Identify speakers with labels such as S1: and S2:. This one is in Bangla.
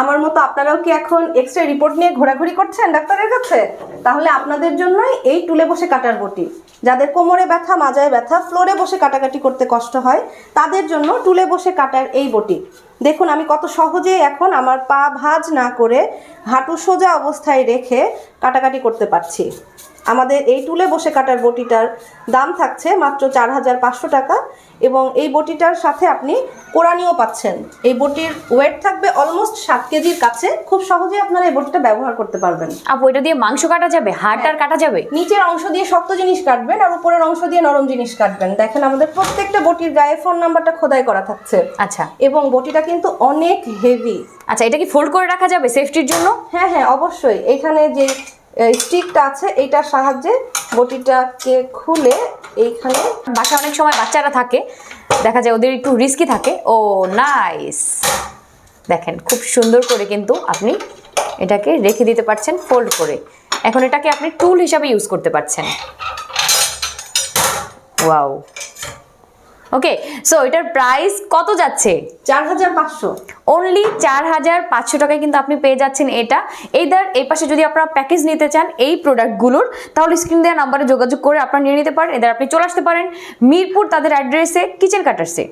S1: আমার মতো আপনারাও কি এখন এক্সরে রিপোর্ট নিয়ে ঘোরাঘুরি করছেন ডাক্তারের কাছে? তাহলে আপনাদের জন্যই এই টুলে বসে কাটার বটি। যাদের কোমরে ব্যথা, মাজায় ব্যথা, ফ্লোরে বসে কাটাকাটি করতে কষ্ট হয়, তাদের জন্য টুলে বসে কাটার এই বটি। দেখুন আমি কত সহজেই এখন আমার পা ভাঁজ না করে হাঁটু সোজা অবস্থায় রেখে কাটাকাটি করতে পারছি। আমাদের এই টুলে বসে কাটার বটিটার দাম থাকছে মাত্র 4500 টাকা, এবং এই বটিটার সাথে আপনি কোরানিও পাচ্ছেন। এই বটির ওয়েট থাকবে অলমোস্ট 7 কেজির কাছে। খুব সহজেই আপনারা এই বটিটা ব্যবহার করতে পারবেন।
S2: আপু এটা দিয়ে মাংস কাটা যাবে, হাড় টাড় কাটা যাবে?
S1: নিচের অংশ দিয়ে শক্ত জিনিস কাটবেন আর উপরের অংশ দিয়ে নরম জিনিস কাটবেন। দেখেন আমাদের প্রত্যেকটা বটির গায়ে ফোন নাম্বারটা খোদাই করা থাকছে।
S2: আচ্ছা,
S1: এবং বটিটা কিন্তু অনেক হেভি।
S2: আচ্ছা, এটা কি ফোল্ড করে রাখা যাবে সেফটির জন্য?
S1: হ্যাঁ হ্যাঁ, অবশ্যই। এখানে যে স্টিকটা আছে এইটার সাহায্যে বটিটাকে খুলে এইখানে,
S2: বাসায় অনেক সময় বাচ্চারা থাকে, দেখা যায় ওদের একটু রিস্কি থাকে। ও নাইস, দেখেন খুব সুন্দর করে কিন্তু আপনি এটাকে রেখে দিতে পারছেন ফোল্ড করে। এখন এটাকে আপনি টুল হিসাবে ইউজ করতে পারছেন। ওয়াও, ওকে। সো এটার প্রাইস কত যাচ্ছে?
S1: 4500।
S2: অনলি 4500 টাকায় কিন্তু আপনি পেয়ে যাচ্ছেন এটা। এই পাশে যদি আপনারা প্যাকেজ নিতে চান এই প্রোডাক্টগুলোর, তাহলে স্ক্রিন দেওয়া নাম্বারে যোগাযোগ করে আপনারা নিয়ে নিতে পারেন। এদের আপনি চলে আসতে পারেন মিরপুর তাদের অ্যাড্রেসে, কিচেন কাটার্সে।